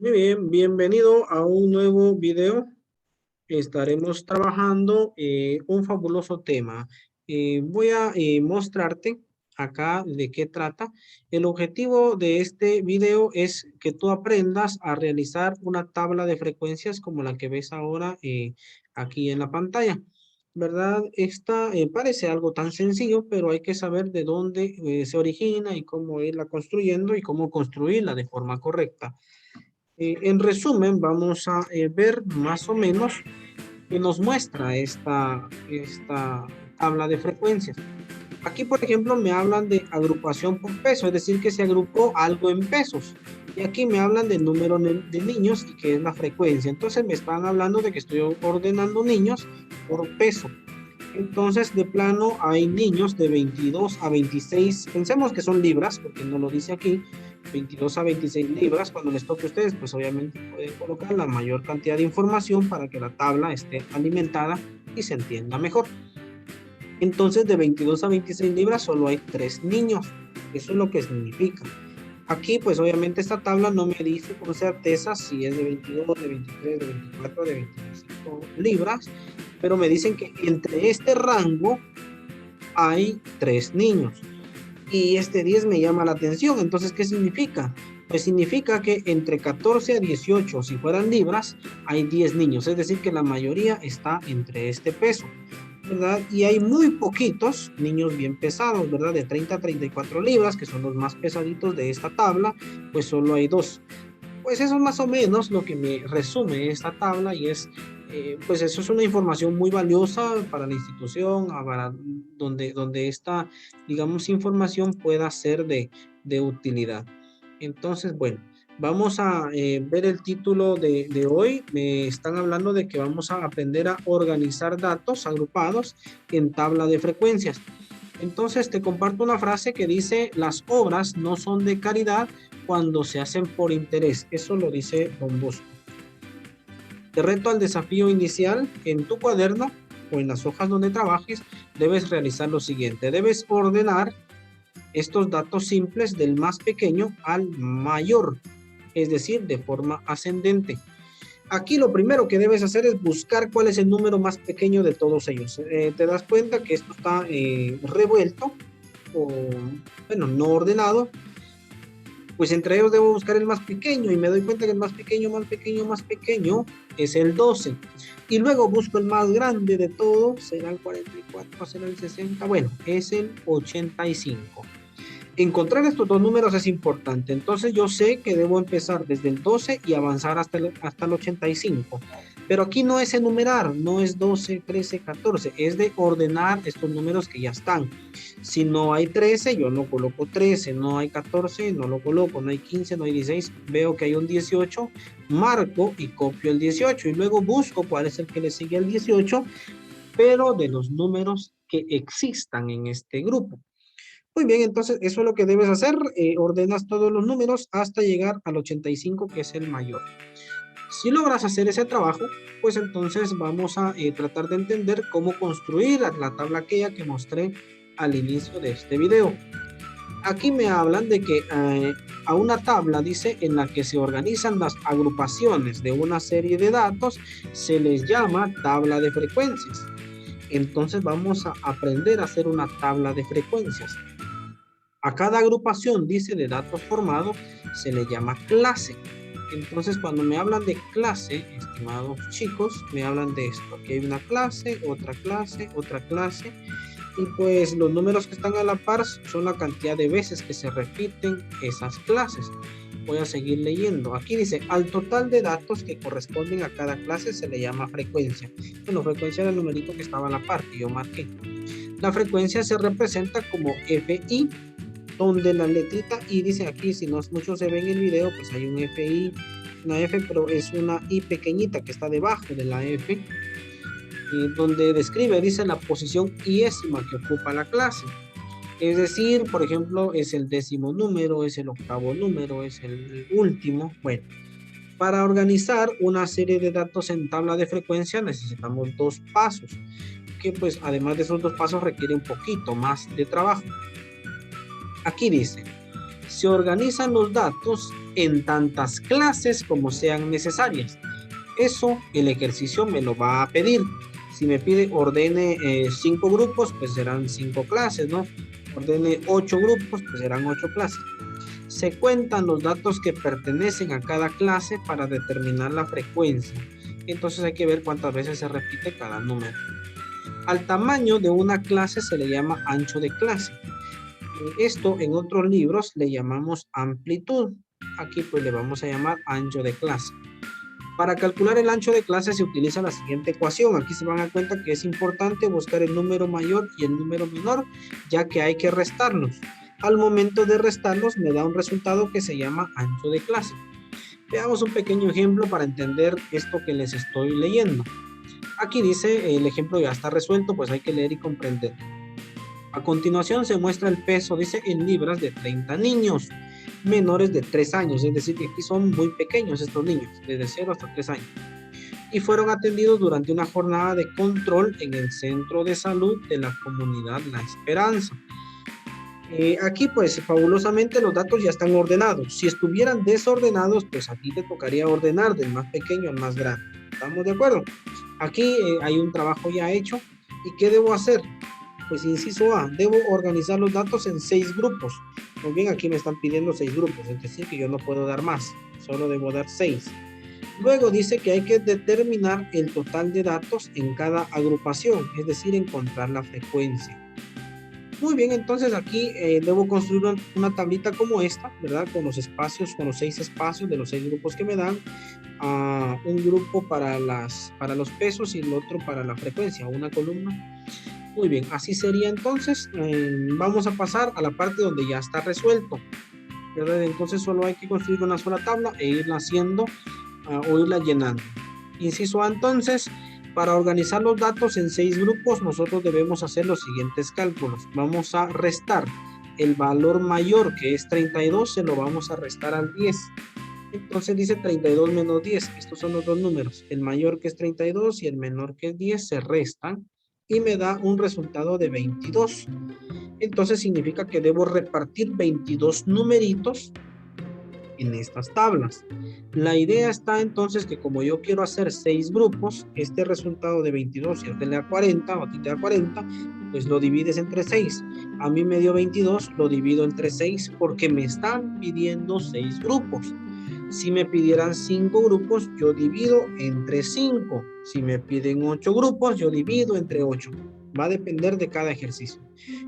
Muy bien, bienvenido a un nuevo video. Estaremos trabajando un fabuloso tema. Voy a mostrarte acá de qué trata. El objetivo de este video es que tú aprendas a realizar una tabla de frecuencias como la que ves ahora aquí en la pantalla. ¿Verdad? Esta parece algo tan sencillo, pero hay que saber de dónde se origina y cómo irla construyendo y cómo construirla de forma correcta. En resumen, vamos a ver más o menos que nos muestra esta tabla de frecuencias. Aquí, por ejemplo, me hablan de agrupación por peso, es decir, que se agrupó algo en pesos. Y aquí me hablan del número de niños y que es la frecuencia. Entonces me están hablando de que estoy ordenando niños por peso. Entonces, de plano, hay niños de 22 a 26, pensemos que son libras, porque no lo dice aquí, 22 a 26 libras. Cuando les toque a ustedes, pues obviamente pueden colocar la mayor cantidad de información para que la tabla esté alimentada y se entienda mejor. Entonces, de 22 a 26 libras solo hay 3 niños. Eso es lo que significa. Aquí, pues obviamente esta tabla no me dice con certeza si es de 22, de 23, de 24, de 25 libras, pero me dicen que entre este rango hay 3 niños. Y este 10 me llama la atención. Entonces, ¿qué significa? Pues significa que entre 14 a 18, si fueran libras, hay 10 niños. Es decir, que la mayoría está entre este peso, ¿verdad? Y hay muy poquitos niños bien pesados, ¿verdad? De 30 a 34 libras, que son los más pesaditos de esta tabla, pues solo hay 2. Pues eso es más o menos lo que me resume esta tabla y pues eso es una información muy valiosa para la institución, para donde esta, digamos, información pueda ser de utilidad. Entonces, bueno, vamos a ver el título de hoy. Me están hablando de que vamos a aprender a organizar datos agrupados en tabla de frecuencias. Entonces te comparto una frase que dice, las obras no son de caridad cuando se hacen por interés. Eso lo dice Don Bosco. Te reto al desafío inicial. En tu cuaderno o en las hojas donde trabajes, debes realizar lo siguiente. Debes ordenar estos datos simples del más pequeño al mayor, es decir, de forma ascendente. Aquí lo primero que debes hacer es buscar cuál es el número más pequeño de todos ellos. Te das cuenta que esto está revuelto o, bueno, no ordenado. Pues entre ellos debo buscar el más pequeño y me doy cuenta que el más pequeño, más pequeño, más pequeño es el 12. Y luego busco el más grande de todos, será el 44, será el 60, bueno, es el 85. Encontrar estos dos números es importante. Entonces yo sé que debo empezar desde el 12 y avanzar hasta el 85. Pero aquí no es enumerar, no es 12, 13, 14, es de ordenar estos números que ya están. Si no hay 13, yo no coloco 13, no hay 14, no lo coloco, no hay 15, no hay 16, veo que hay un 18, marco y copio el 18 y luego busco cuál es el que le sigue al 18, pero de los números que existan en este grupo. Muy bien, entonces eso es lo que debes hacer. Ordenas todos los números hasta llegar al 85, que es el mayor. Si logras hacer ese trabajo, pues entonces vamos a tratar de entender cómo construir la tabla aquella que mostré al inicio de este video. Aquí me hablan de que a una tabla, dice, en la que se organizan las agrupaciones de una serie de datos, se les llama tabla de frecuencias. Entonces vamos a aprender a hacer una tabla de frecuencias. A cada agrupación, dice, de datos formados, se le llama clase. Entonces, cuando me hablan de clase, estimados chicos, me hablan de esto. Aquí hay una clase, otra clase, otra clase. Y pues los números que están a la par son la cantidad de veces que se repiten esas clases. Voy a seguir leyendo. Aquí dice, al total de datos que corresponden a cada clase se le llama frecuencia. Bueno, frecuencia era el numerito que estaba a la par, que yo marqué. La frecuencia se representa como FI, donde la letrita I dice aquí, si no mucho se ve en el video, pues hay un FI, una F, pero es una I pequeñita que está debajo de la F, donde describe, dice la posición iésima que ocupa la clase. Es decir, por ejemplo, es el décimo número, es el octavo número, es el último. Bueno, para organizar una serie de datos en tabla de frecuencia necesitamos dos pasos, que pues además de esos dos pasos requiere un poquito más de trabajo. Aquí dice, Se organizan los datos en tantas clases como sean necesarias. Eso el ejercicio me lo va a pedir. Si me pide ordene 5 grupos, pues serán 5 clases, ¿no? Ordene 8 grupos, pues serán 8 clases. Se cuentan los datos que pertenecen a cada clase para determinar la frecuencia. Entonces hay que ver cuántas veces se repite cada número. Al tamaño de una clase se le llama ancho de clase. Esto en otros libros le llamamos amplitud. Aquí pues le vamos a llamar ancho de clase. Para calcular el ancho de clase se utiliza la siguiente ecuación. Aquí se van a dar cuenta que es importante buscar el número mayor y el número menor, ya que hay que restarlos. Al momento de restarlos me da un resultado que se llama ancho de clase. Veamos un pequeño ejemplo para entender esto que les estoy leyendo. Aquí dice, el ejemplo ya está resuelto, pues hay que leer y comprender. A continuación se muestra el peso, dice, en libras de 30 niños menores de 3 años, es decir, que aquí son muy pequeños estos niños, desde 0 hasta 3 años. Y fueron atendidos durante una jornada de control en el Centro de Salud de la Comunidad La Esperanza. Aquí pues fabulosamente los datos ya están ordenados. Si estuvieran desordenados, pues aquí te tocaría ordenar del más pequeño al más grande. ¿Estamos de acuerdo? Aquí hay un trabajo ya hecho. ¿Y qué debo hacer? Pues inciso A, debo organizar los datos en 6 grupos. Muy bien, aquí me están pidiendo 6 grupos, es decir que yo no puedo dar más, solo debo dar 6. Luego dice que hay que determinar el total de datos en cada agrupación, es decir, encontrar la frecuencia. Muy bien, entonces aquí debo construir una tablita como esta, ¿verdad? Con los espacios, con los 6 espacios de los 6 grupos que me dan. Un grupo para los pesos y el otro para la frecuencia, una columna. Muy bien, así sería entonces. Vamos a pasar a la parte donde ya está resuelto, ¿verdad? Entonces solo hay que construir una sola tabla e irla haciendo o irla llenando. Inciso A, entonces, para organizar los datos en 6 grupos, nosotros debemos hacer los siguientes cálculos. Vamos a restar el valor mayor, que es 32, se lo vamos a restar al 10. Entonces dice 32 menos 10. Estos son los dos números. El mayor, que es 32, y el menor, que es 10, se restan y me da un resultado de 22. Entonces significa que debo repartir 22 numeritos en estas tablas. La idea está entonces que como yo quiero hacer 6 grupos, este resultado de 22, si a usted le da 40 o a ti te da 40, pues lo divides entre 6. A mí me dio 22, lo divido entre 6 porque me están pidiendo 6 grupos. Si me pidieran 5 grupos, yo divido entre 5. Si me piden 8 grupos, yo divido entre 8. Va a depender de cada ejercicio.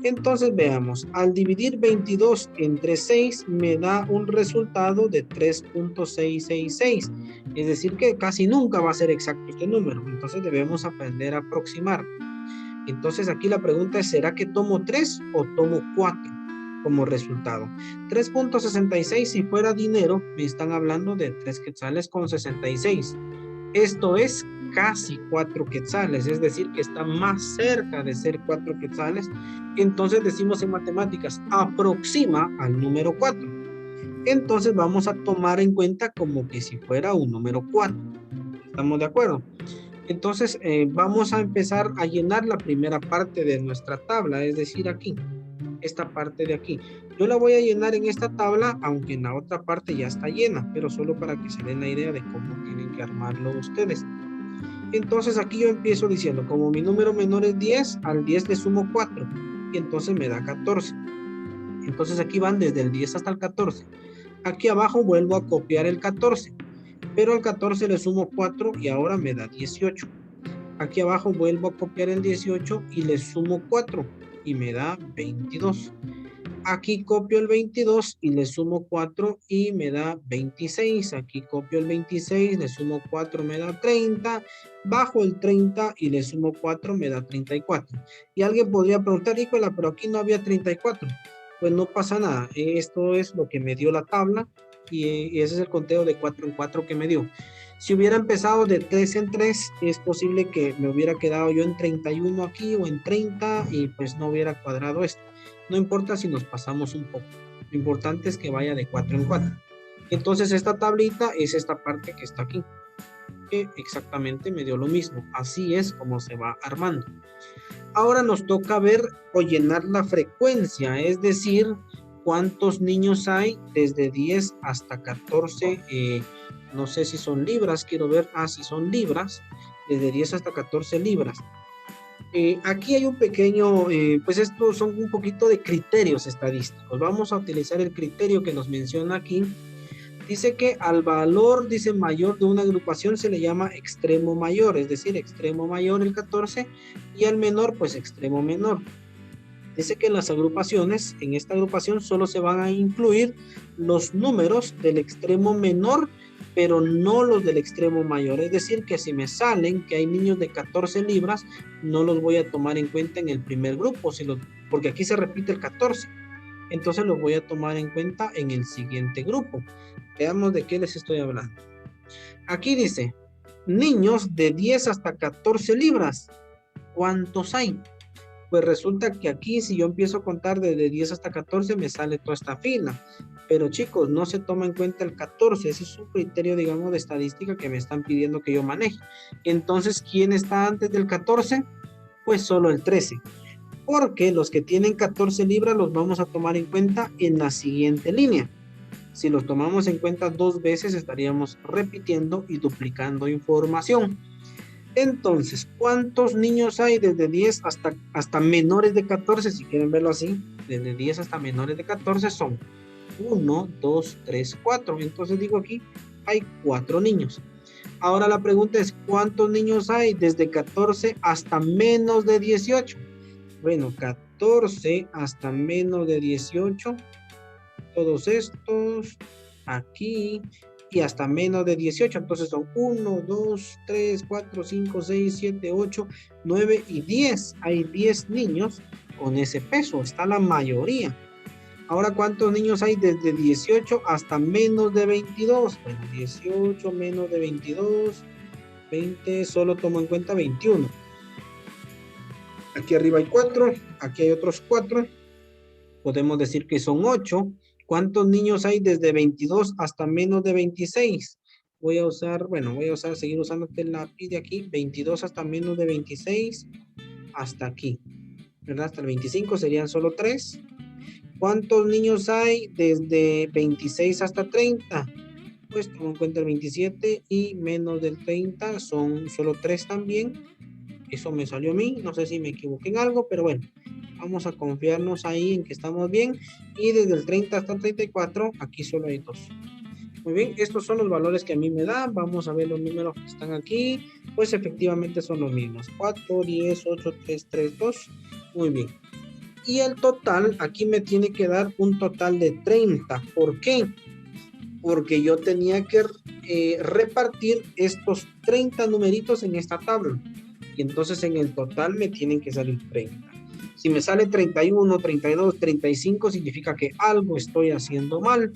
Entonces veamos, al dividir 22 entre 6 me da un resultado de 3.666. Es decir que casi nunca va a ser exacto este número. Entonces debemos aprender a aproximar. Entonces aquí la pregunta es, ¿será que tomo 3 o tomo 4 como resultado? 3.66 si fuera dinero, me están hablando de 3 quetzales con 66. Esto es casi 4 quetzales, es decir, que está más cerca de ser 4 quetzales. Entonces decimos en matemáticas, aproxima al número 4. Entonces vamos a tomar en cuenta como que si fuera un número 4. ¿Estamos de acuerdo? Entonces vamos a empezar a llenar la primera parte de nuestra tabla, es decir, aquí, esta parte de aquí. Yo la voy a llenar en esta tabla, aunque en la otra parte ya está llena, pero solo para que se den la idea de cómo tienen que armarlo ustedes. Entonces aquí yo empiezo diciendo, como mi número menor es 10, al 10 le sumo 4, y entonces me da 14. Entonces aquí van desde el 10 hasta el 14. Aquí abajo vuelvo a copiar el 14, pero al 14 le sumo 4 y ahora me da 18. Aquí abajo vuelvo a copiar el 18 y le sumo 4 y me da 22. Aquí copio el 22 y le sumo 4 y me da 26. Aquí copio el 26, le sumo 4, me da 30. Bajo el 30 y le sumo 4, me da 34. Y alguien podría preguntar, híjole, pero aquí no había 34. Pues no pasa nada. Esto es lo que me dio la tabla y ese es el conteo de 4 en 4 que me dio. Si hubiera empezado de 3 en 3, es posible que me hubiera quedado yo en 31 aquí o en 30 y pues no hubiera cuadrado esto. No importa si nos pasamos un poco. Lo importante es que vaya de 4 en 4. Entonces esta tablita es esta parte que está aquí, que exactamente me dio lo mismo. Así es como se va armando. Ahora nos toca ver o llenar la frecuencia, es decir, ¿cuántos niños hay desde 10 hasta 14? No sé si son libras, quiero ver, si son libras, desde 10 hasta 14 libras. Aquí hay un pequeño, pues estos son un poquito de criterios estadísticos. Vamos a utilizar el criterio que nos menciona aquí. Dice que al valor, dice, mayor de una agrupación se le llama extremo mayor, es decir, extremo mayor el 14 y al menor, pues extremo menor. Dice que en las agrupaciones, en esta agrupación solo se van a incluir los números del extremo menor, pero no los del extremo mayor. Es decir, que si me salen que hay niños de 14 libras, no los voy a tomar en cuenta en el primer grupo, porque aquí se repite el 14. Entonces los voy a tomar en cuenta en el siguiente grupo. Veamos de qué les estoy hablando. Aquí dice, niños de 10 hasta 14 libras. ¿Cuántos hay? Pues resulta que aquí si yo empiezo a contar desde 10 hasta 14 me sale toda esta fila. Pero chicos, no se toma en cuenta el 14. Ese es un criterio, digamos, de estadística que me están pidiendo que yo maneje. Entonces, ¿quién está antes del 14? Pues solo el 13. Porque los que tienen 14 libras los vamos a tomar en cuenta en la siguiente línea. Si los tomamos en cuenta 2 veces, estaríamos repitiendo y duplicando información. Entonces, ¿cuántos niños hay desde 10 hasta menores de 14? Si quieren verlo así, desde 10 hasta menores de 14 son 1, 2, 3, 4. Entonces digo aquí, hay 4 niños. Ahora la pregunta es, ¿cuántos niños hay desde 14 hasta menos de 18? Bueno, 14 hasta menos de 18. Todos estos, aquí, y hasta menos de 18. Entonces son 1, 2, 3, 4, 5, 6, 7, 8, 9 y 10. Hay 10 niños con ese peso. Está la mayoría. Ahora, ¿cuántos niños hay desde 18 hasta menos de 22? Bueno, 18 menos de 22, 20, solo tomo en cuenta 21. Aquí arriba hay 4, aquí hay otros 4. Podemos decir que son 8. ¿Cuántos niños hay desde 22 hasta menos de 26? Voy a seguir usando el lápiz de aquí, 22 hasta menos de 26, hasta aquí, ¿verdad? Hasta el 25 serían solo 3. ¿Cuántos niños hay desde 26 hasta 30? Pues tomo en cuenta el 27 y menos del 30 son solo 3 también. Eso me salió a mí, no sé si me equivoqué en algo, pero bueno, vamos a confiarnos ahí en que estamos bien. Y desde el 30 hasta el 34, aquí solo hay 2. Muy bien, estos son los valores que a mí me dan. Vamos a ver los números que están aquí. Pues efectivamente son los mismos. 4, 10, 8, 3, 3, 2. Muy bien. Y el total, aquí me tiene que dar un total de 30. ¿Por qué? Porque yo tenía que repartir estos 30 numeritos en esta tabla. Y entonces en el total me tienen que salir 30. Si me sale 31, 32, 35, significa que algo estoy haciendo mal.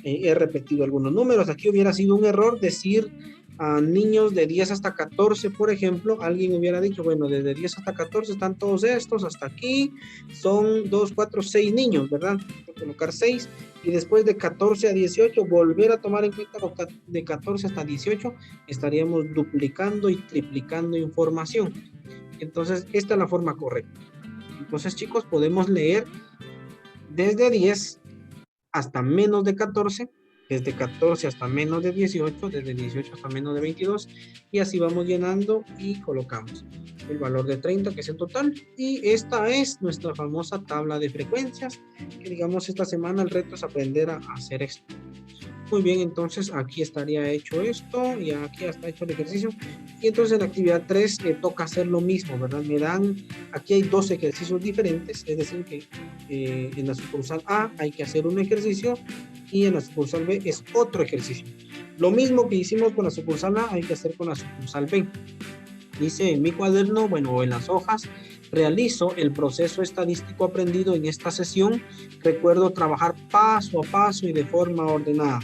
He repetido algunos números. Aquí hubiera sido un error decir a niños de 10 hasta 14, por ejemplo. Alguien hubiera dicho, bueno, desde 10 hasta 14 están todos estos, hasta aquí son 2, 4, 6 niños, ¿verdad? Voy a colocar 6. Y después de 14 a 18, volver a tomar en cuenta de 14 hasta 18, estaríamos duplicando y triplicando información. Entonces, esta es la forma correcta. Entonces, chicos, podemos leer desde 10 hasta menos de 14, desde 14 hasta menos de 18, desde 18 hasta menos de 22, y así vamos llenando y colocamos el valor de 30, que es el total, y esta es nuestra famosa tabla de frecuencias, que digamos esta semana el reto es aprender a hacer esto. Muy bien, entonces aquí estaría hecho esto y aquí está hecho el ejercicio. Y entonces en la actividad 3 toca hacer lo mismo, ¿verdad? Aquí hay 2 ejercicios diferentes, es decir que en la sucursal A hay que hacer un ejercicio y en la sucursal B es otro ejercicio. Lo mismo que hicimos con la sucursal A hay que hacer con la sucursal B. Dice en mi cuaderno, bueno, o en las hojas, realizo el proceso estadístico aprendido en esta sesión. Recuerdo trabajar paso a paso y de forma ordenada.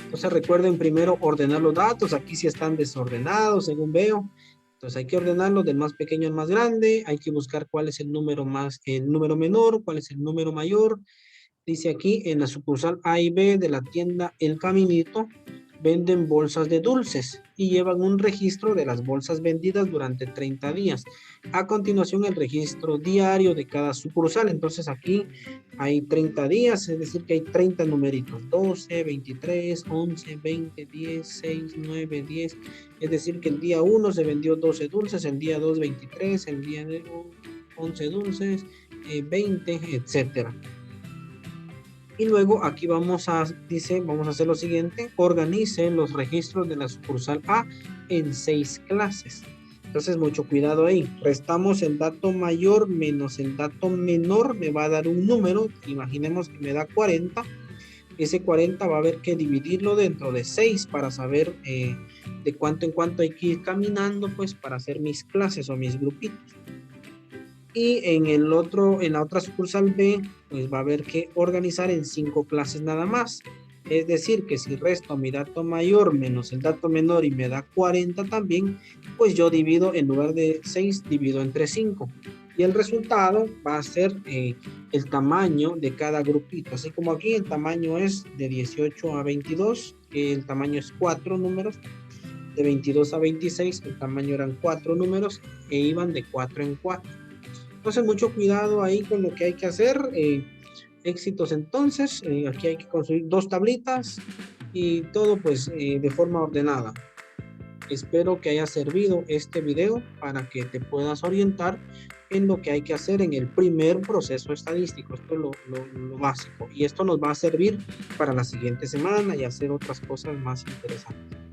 Entonces recuerden primero ordenar los datos. Aquí sí están desordenados, según veo. Entonces hay que ordenarlos del más pequeño al más grande. Hay que buscar cuál es el número menor, cuál es el número mayor. Dice aquí en la sucursal A y B de la tienda El Caminito, venden bolsas de dulces y llevan un registro de las bolsas vendidas durante 30 días. A continuación, el registro diario de cada sucursal. Entonces aquí hay 30 días, es decir, que hay 30 numeritos. 12, 23, 11, 20, 10, 6, 9, 10. Es decir, que el día 1 se vendió 12 dulces, el día 2, 23, el día 11 dulces, 20, etcétera. Y luego aquí vamos a hacer lo siguiente: organice los registros de la sucursal A en 6 clases. Entonces, mucho cuidado ahí. Restamos el dato mayor menos el dato menor, me va a dar un número. Imaginemos que me da 40. Ese 40 va a haber que dividirlo dentro de 6 para saber de cuánto en cuánto hay que ir caminando, pues, para hacer mis clases o mis grupitos. Y en la otra sucursal B, pues va a haber que organizar en 5 clases nada más. Es decir, que si resto mi dato mayor menos el dato menor y me da 40 también, pues yo divido, en lugar de 6, divido entre 5. Y el resultado va a ser el tamaño de cada grupito. Así como aquí el tamaño es de 18 a 22, el tamaño es 4 números. De 22 a 26, el tamaño eran 4 números e iban de 4 en 4. Entonces, mucho cuidado ahí con lo que hay que hacer. Éxitos entonces. Aquí hay que construir 2 tablitas y todo pues de forma ordenada. Espero que haya servido este video para que te puedas orientar en lo que hay que hacer en el primer proceso estadístico. Esto es lo básico. Y esto nos va a servir para la siguiente semana y hacer otras cosas más interesantes.